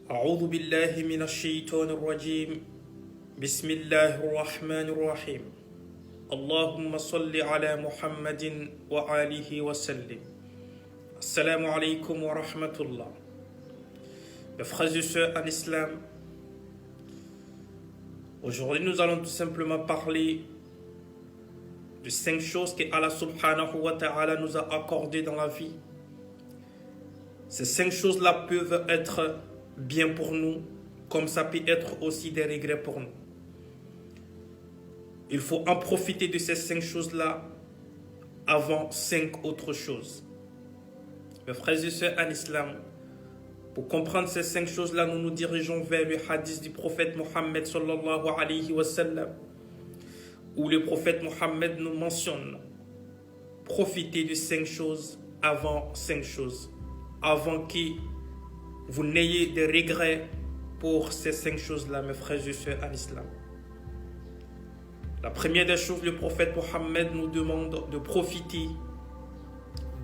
أعوذ بالله من الشيطان الرجيم بسم الله الرحمن الرحيم اللهم صل على محمد وآله وسلم Assalamu alaikum wa rahmatullah. Mes frères et sœurs en islam, aujourd'hui nous allons tout simplement parler de 5 choses que Allah subhanahu wa ta'ala nous a accordées dans la vie. Ces 5 choses-là peuvent être bien pour nous, comme ça peut être aussi des regrets pour nous. Il faut en profiter de ces 5 choses-là avant 5 autres choses. Mes frères et sœurs en islam, pour comprendre ces 5 choses-là, nous nous dirigeons vers le hadith du prophète Mohammed sallallahu alayhi wa sallam, où le prophète Mohammed nous mentionne profitez de 5 choses avant 5 choses, avant que vous n'ayez des regrets pour ces 5 choses-là, mes frères et sœurs en islam. La première des choses, le prophète Mohammed nous demande de profiter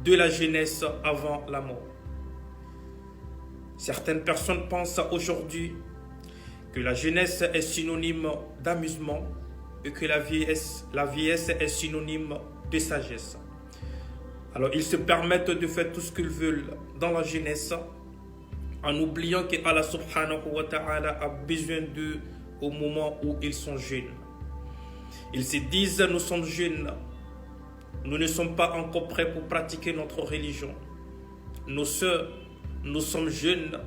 de la jeunesse avant la mort. Certaines personnes pensent aujourd'hui que la jeunesse est synonyme d'amusement et que la vieillesse est synonyme de sagesse. Alors ils se permettent de faire tout ce qu'ils veulent dans la jeunesse en oubliant que Allah subhanahu wa ta'ala a besoin d'eux au moment où ils sont jeunes. Ils se disent nous sommes jeunes. Nous ne sommes pas encore prêts pour pratiquer notre religion. Nos sœurs, nous sommes jeunes.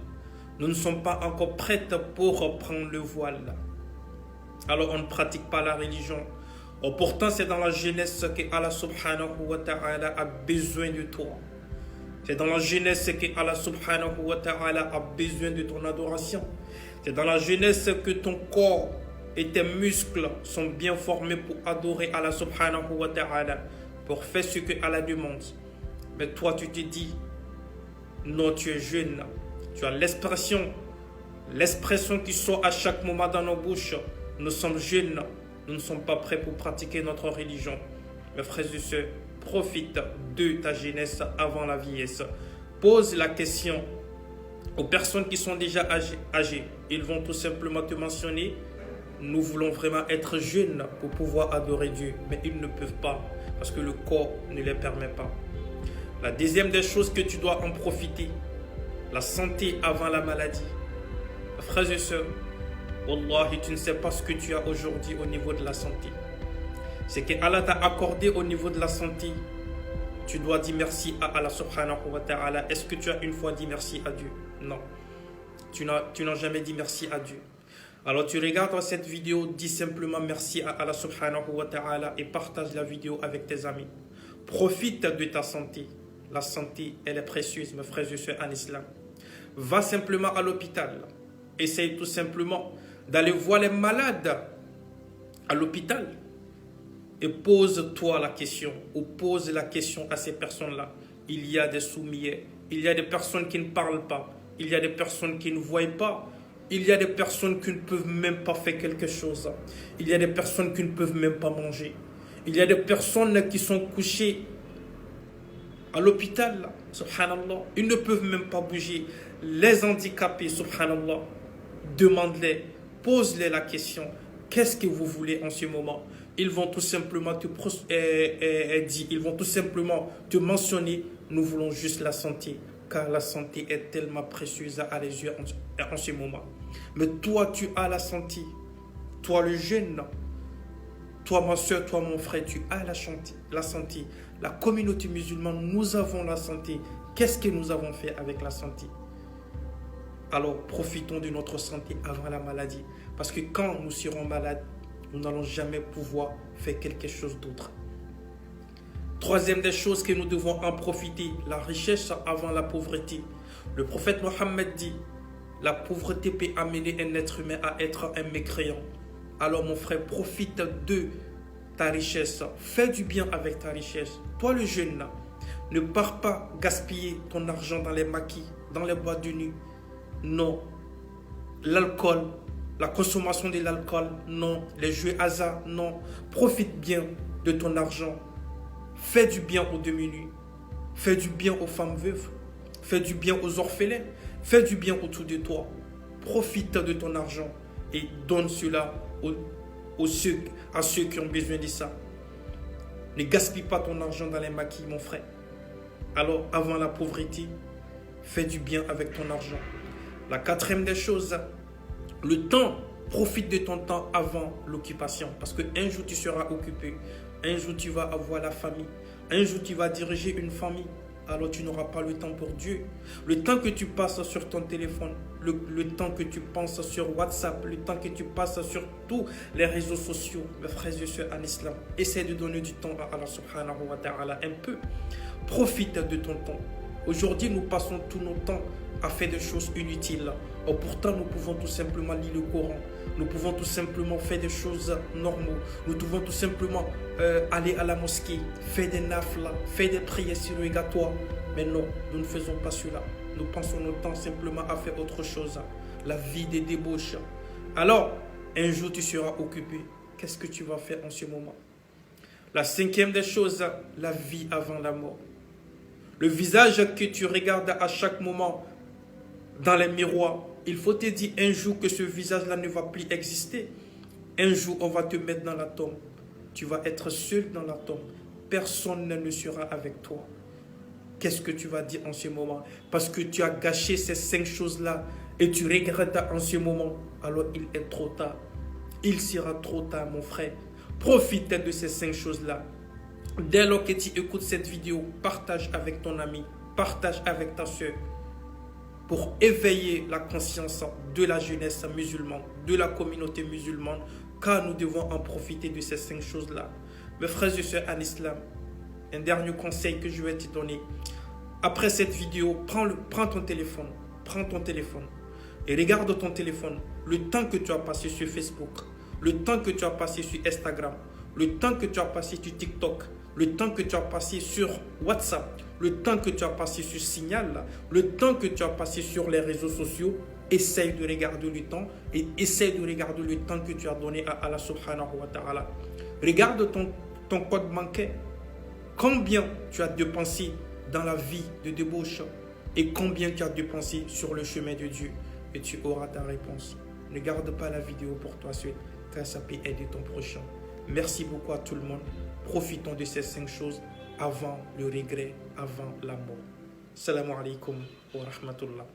Nous ne sommes pas encore prêtes pour prendre le voile. Alors on ne pratique pas la religion. Or, pourtant, c'est dans la jeunesse que Allah subhanahu wa ta'ala a besoin de toi. C'est dans la jeunesse que Allah subhanahu wa ta'ala a besoin de ton adoration. C'est dans la jeunesse que ton corps et tes muscles sont bien formés pour adorer Allah subhanahu wa ta'ala, pour faire ce que Allah demande. Mais toi, tu te dis, non, tu es jeune. Tu as l'expression qui sort à chaque moment dans nos bouches. Nous sommes jeunes. Nous ne sommes pas prêts pour pratiquer notre religion. Mes frères et sœurs, profite de ta jeunesse avant la vieillesse. Pose la question aux personnes qui sont déjà âgées. Ils vont tout simplement te mentionner, nous voulons vraiment être jeunes pour pouvoir adorer Dieu. Mais ils ne peuvent pas. Parce que le corps ne les permet pas. La deuxième des choses que tu dois en profiter, la santé avant la maladie. Frères et sœurs, Wallahi, tu ne sais pas ce que tu as aujourd'hui au niveau de la santé. C'est que Allah t'a accordé au niveau de la santé. Tu dois dire merci à Allah subhanahu wa ta'ala. Est-ce que tu as une fois dit merci à Dieu? Non. Tu n'as jamais dit merci à Dieu. Alors tu regardes cette vidéo, dis simplement merci à Allah subhanahu wa ta'ala et partage la vidéo avec tes amis. Profite de ta santé. La santé, elle est précieuse, mes frères et sœurs en islam. Va simplement à l'hôpital. Essaye tout simplement d'aller voir les malades à l'hôpital. Et pose-toi la question, ou pose la question à ces personnes-là. Il y a des soumis, il y a des personnes qui ne parlent pas, il y a des personnes qui ne voient pas. Il y a des personnes qui ne peuvent même pas faire quelque chose. Il y a des personnes qui ne peuvent même pas manger. Il y a des personnes qui sont couchées à l'hôpital, subhanallah. Ils ne peuvent même pas bouger. Les handicapés, subhanallah, demande-les, pose-les la question. Qu'est-ce que vous voulez en ce moment? Ils vont tout simplement ils vont tout simplement te mentionner, nous voulons juste la santé. Car la santé est tellement précieuse à les yeux en ce moment. Mais toi, tu as la santé. Toi, le jeune. Toi, ma soeur, toi, mon frère, tu as la santé. La communauté musulmane, nous avons la santé. Qu'est-ce que nous avons fait avec la santé? Alors, profitons de notre santé avant la maladie. Parce que quand nous serons malades, nous n'allons jamais pouvoir faire quelque chose d'autre. Troisième des choses que nous devons en profiter, la richesse avant la pauvreté. Le prophète Mohammed dit, la pauvreté peut amener un être humain à être un mécréant. Alors mon frère, profite de ta richesse. Fais du bien avec ta richesse. Toi le jeune, ne pars pas gaspiller ton argent dans les maquis, dans les boîtes de nuit. Non. L'alcool, la consommation de l'alcool, non. Les jeux hasard, non. Profite bien de ton argent. Fais du bien aux démunis. Fais du bien aux femmes veuves. Fais du bien aux orphelins. Fais du bien autour de toi. profite de ton argent et donne cela à ceux qui ont besoin de ça. Ne gaspille pas ton argent dans les maquis, mon frère. Alors, avant la pauvreté, fais du bien avec ton argent. La quatrième des choses, le temps. Profite de ton temps avant l'occupation. Parce qu'un jour, tu seras occupé. Un jour, tu vas avoir la famille. Un jour, tu vas diriger une famille. Alors, tu n'auras pas le temps pour Dieu. Le temps que tu passes sur ton téléphone, le temps que tu penses sur WhatsApp, le temps que tu passes sur tous les réseaux sociaux, mes frères et sœurs en islam, essaie de donner du temps à Allah subhanahu wa ta'ala un peu. Profite de ton temps. Aujourd'hui, nous passons tout notre temps à faire des choses inutiles. Or, pourtant, nous pouvons tout simplement lire le Coran. Nous pouvons tout simplement faire des choses normales. Nous pouvons tout simplement aller à la mosquée, faire des nafla, faire des prières surrogatoires. Mais non, nous ne faisons pas cela. Nous passons notre temps simplement à faire autre chose. La vie des débauches. Alors, un jour, tu seras occupé. Qu'est-ce que tu vas faire en ce moment? La cinquième des choses, la vie avant la mort. Le visage que tu regardes à chaque moment dans les miroirs, il faut te dire un jour que ce visage-là ne va plus exister. Un jour, on va te mettre dans la tombe. Tu vas être seul dans la tombe. Personne ne sera avec toi. Qu'est-ce que tu vas dire en ce moment? Parce que tu as gâché ces 5 choses-là et tu regrettes en ce moment. Alors, il est trop tard. Il sera trop tard, mon frère. Profite de ces 5 choses-là. Dès lors que tu écoutes cette vidéo, partage avec ton ami, partage avec ta soeur pour éveiller la conscience de la jeunesse musulmane, de la communauté musulmane, car nous devons en profiter de ces 5 choses-là. Mes frères et sœurs en islam, un dernier conseil que je vais te donner. Après cette vidéo, prends ton téléphone et regarde ton téléphone, le temps que tu as passé sur Facebook, le temps que tu as passé sur Instagram, le temps que tu as passé sur TikTok, le temps que tu as passé sur WhatsApp, le temps que tu as passé sur Signal, le temps que tu as passé sur les réseaux sociaux, essaye de regarder le temps et essaye de regarder le temps que tu as donné à Allah subhanahu wa ta'ala. Regarde ton code bancaire. Combien tu as dépensé dans la vie de débauche et combien tu as dépensé sur le chemin de Dieu, et tu auras ta réponse. Ne garde pas la vidéo pour toi seul, car ça peut aider ton prochain. Merci beaucoup à tout le monde. Profitons de ces 5 choses avant le regret, avant la mort. Salam alaikum wa rahmatullah.